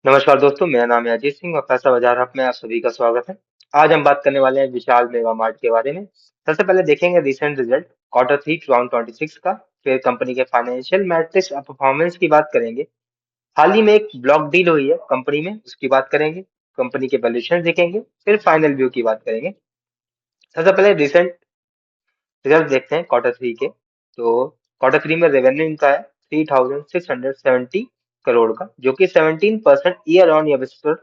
नमस्कार दोस्तों, मेरा नाम है अजीत सिंह और पैसा बाजार हब में आप सभी का स्वागत है। आज हम बात करने वाले हैं विशाल मेगा मार्ट के बारे में। सबसे पहले देखेंगे रिसेंट रिजल्ट Q3 2026 का। फिर कंपनी के फाइनेंशियल मैट्रिक्स और परफॉर्मेंस की बात करेंगे। हाल ही में एक ब्लॉक डील हुई है कंपनी में, उसकी बात करेंगे। कंपनी के वैल्यूएशन देखेंगे, फिर फाइनल व्यू की बात करेंगे। सबसे पहले रिसेंट रिजल्ट देखते हैं Q3 के। तो Q3 में रेवेन्यू इनका है 3670 करोड़ का, जो कि 17% ईयर ऑन ईयर बेसिस पर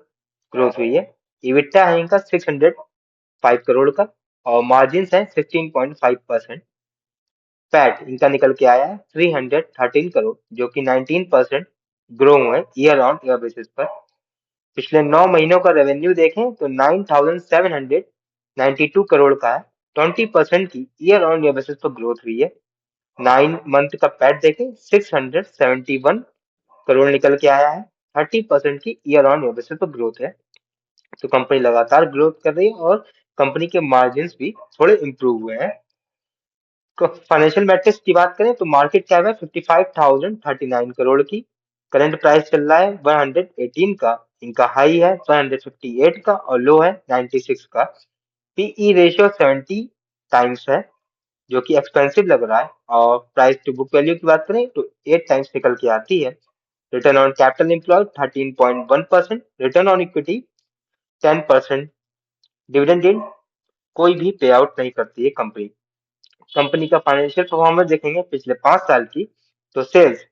ग्रोथ हुई है। इबिटा है इनका 605 करोड़ का और मार्जिन है 16.5%। पैट इनका निकल के आया है 313 करोड़, जो कि 19% ग्रो हुए ईयर ऑन ईयर बेसिस पर। पिछले 9 महीनों का रेवेन्यू देखें तो 9792 करोड़ का है। 20% की ईयर ऑन ईयर बेसिस पर ग्रोथ हुई है। 9 मंथ का पैट देखें 671 करोड़ निकल के आया है। 30% की ईयर ऑन ईयर बेसिस पर ग्रोथ है। तो कंपनी लगातार ग्रोथ कर रही है और कंपनी के मार्जिन्स भी थोड़े इंप्रूव हुए हैं। फाइनेंशियल मैट्रिक्स की बात करें तो मार्केट कैप है 55,039 करोड़ की। करंट प्राइस चल रहा है 118 का। इनका हाई है 158 का और लो है 96 का। पीई रेशियो 70 टाइम्स है, जो कि एक्सपेंसिव लग रहा है। और प्राइस टू बुक वैल्यू की बात करें तो 8 टाइम्स निकल के आती है। Return on capital employed 13.1%, return on equity 10%। Dividend yield कोई भी पे आउट नहीं करती है कंपनी। कंपनी का फाइनेंशियल परफॉर्मेंस देखेंगे पिछले 5 साल की, तो सेल्स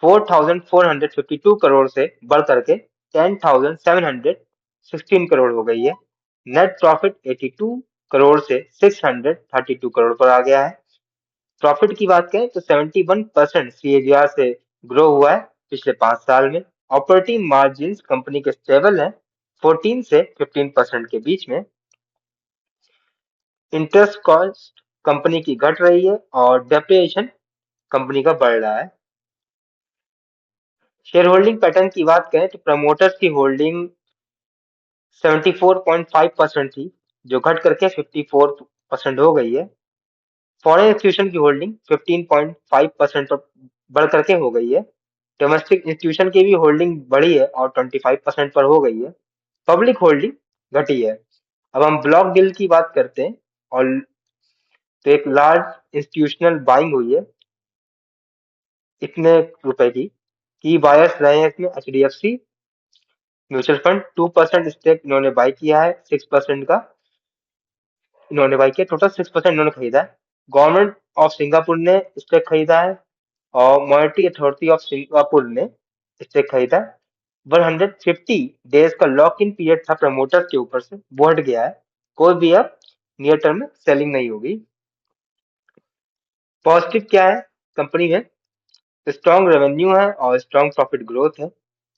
4,452 करोड़ से बढ़ करके 10,716 करोड़ हो गई है। नेट प्रॉफिट 82 करोड़ से 632 करोड़ पर आ गया है। प्रॉफिट की बात करें तो 71% CAGR से ग्रो हुआ है पिछले 5 साल में। ऑपरेटिंग मार्जिन कंपनी के स्टेबल है 14 से 15% के बीच में। इंटरेस्ट कॉस्ट कंपनी की घट रही है और डेप्रिसिएशन कंपनी का बढ़ रहा है। शेयर होल्डिंग पैटर्न की बात करें तो प्रमोटर्स की होल्डिंग 74.5% थी, जो घट करके 54% हो गई है। फॉरेन इंस्टीट्यूशन की होल्डिंग 15.5% पर बढ़ करके हो गई है। डोमेस्टिक इंस्टीट्यूशन की भी होल्डिंग बढ़ी है और 25% पर हो गई है। पब्लिक होल्डिंग घटी है। अब हम ब्लॉक डील की बात करते हैं। और तो एक लार्ज इंस्टीट्यूशनल बाइंग हुई है इतने रुपए की बायर्स रहे हैं इसमें HDFC म्यूचुअल फंड 2% स्टेक इन्होंने बाई किया है। 6% का इन्होंने बाई किया, टोटल 6% इन्होंने खरीदा है। गवर्नमेंट ऑफ सिंगापुर ने स्टेक खरीदा है और मॉनेटरी अथॉरिटी ऑफ सिंगापुर ने स्टेक खरीदा है। 150 डेज का लॉक इन पीरियड था प्रमोटर्स के ऊपर से, वो हट गया है। कोई भी अब नियर टर्म में सेलिंग नहीं होगी। पॉजिटिव क्या है कंपनी में? स्ट्रॉन्ग रेवेन्यू है और स्ट्रॉन्ग प्रॉफिट ग्रोथ है।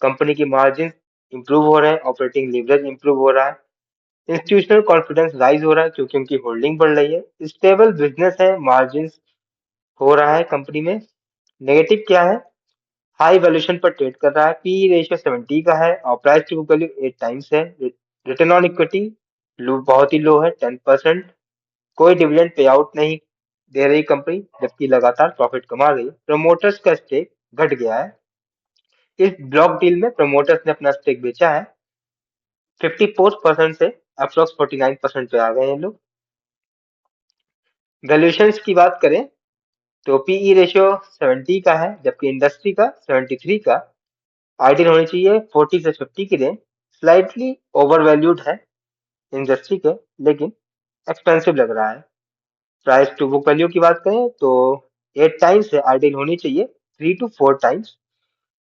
कंपनी की मार्जिन इंप्रूव हो रहे हैं, ऑपरेटिंग लीवरेज इंप्रूव हो रहा है। इंस्टीट्यूशनल कॉन्फिडेंस राइज हो रहा है क्योंकि उनकी होल्डिंग बढ़ रही है। स्टेबल बिजनेस है, मार्जिन हो रहा है कंपनी में। नेगेटिव क्या है? हाई वैल्यूएशन पर ट्रेड कर रहा है। पी रेशियो 70 का है और price to book value 8 times है। रिटर्न ऑन इक्विटी बहुत ही लो है 10%। कोई डिविडेंड पे आउट नहीं दे रही कंपनी, जबकि लगातार प्रॉफिट कमा रही है। प्रमोटर्स का स्टेक घट गया है। इस ब्लॉक डील में प्रमोटर्स ने अपना स्टेक बेचा है 54% से अप्रोक्स 49% पे आ गए हैं लोग। वैल्यूएशन की बात करें तो पीई रेशियो 70 का है, जबकि इंडस्ट्री का 73 का। आइडियल होनी चाहिए 40 से 50 की रेंज। स्लाइटली ओवर वैल्यूड है इंडस्ट्री के, लेकिन एक्सपेंसिव लग रहा है। प्राइस टू बुक वैल्यू की बात करें तो 8 टाइम्स है, आइडियल होनी चाहिए 3 to 4 टाइम्स।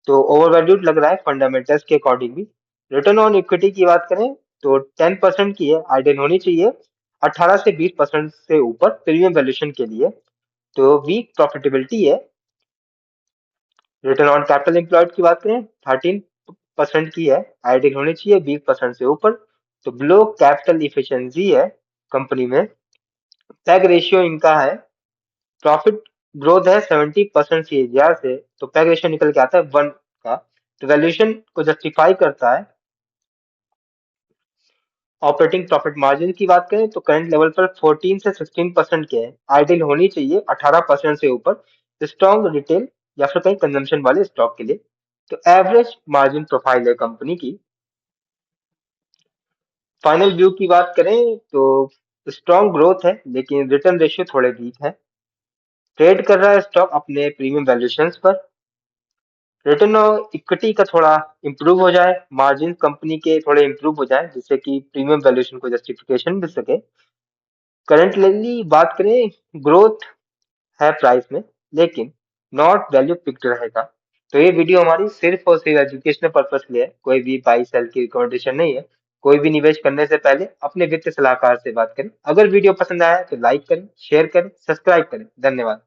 तो ओवर वैल्यूड लग रहा है फंडामेंटल्स के अकॉर्डिंग भी। रिटर्न ऑन इक्विटी की बात करें तो 10% की है, आइडियल होनी चाहिए 18 से 20% से ऊपर प्रीमियम वैल्यूएशन के लिए। तो वीक प्रॉफिटेबिलिटी है। रिटर्न ऑन कैपिटल एम्प्लॉयड की बात करें 13% की है, आइडियल होनी चाहिए 20% से ऊपर। तो बिलो कैपिटल इफिशिएंसी है कंपनी में। पैग रेशियो इनका है, प्रॉफिट ग्रोथ है 70% CAGR से, तो पैग रेशियो निकल के आता है 1 का। तो वैल्यूएशन को जस्टिफाई करता है। ऑपरेटिंग प्रॉफिट मार्जिन की बात करें तो करंट लेवल पर 14 से 16% के हैं, आइडियल होनी चाहिए 18% से ऊपर। स्ट्रॉन्ग रिटेल या फिर कहीं कंजम्पशन वाले स्टॉक के लिए। तो एवरेज मार्जिन प्रोफाइल है कंपनी की। फाइनल व्यू की बात करें तो स्ट्रॉन्ग ग्रोथ है लेकिन रिटर्न रेशियो थोड़े वीक है। ट्रेड कर रहा है स्टॉक अपने प्रीमियम वैल्यूएशंस पर। रिटर्न ऑन इक्विटी का थोड़ा इंप्रूव हो जाए, मार्जिन कंपनी के थोड़े इंप्रूव हो जाए जिससे कि प्रीमियम वैल्यूएशन को जस्टिफिकेशन मिल सके। करंटली बात करें, ग्रोथ है प्राइस में लेकिन नॉट वैल्यू पिक्ड रहेगा। तो ये वीडियो हमारी सिर्फ और सिर्फ एजुकेशनल पर्पस के लिए है, कोई भी बाई सेल की रिकमेंडेशन नहीं है। कोई भी निवेश करने से पहले अपने वित्त सलाहकार से बात करें। अगर वीडियो पसंद आया तो लाइक करें, शेयर करें, सब्सक्राइब करें। धन्यवाद।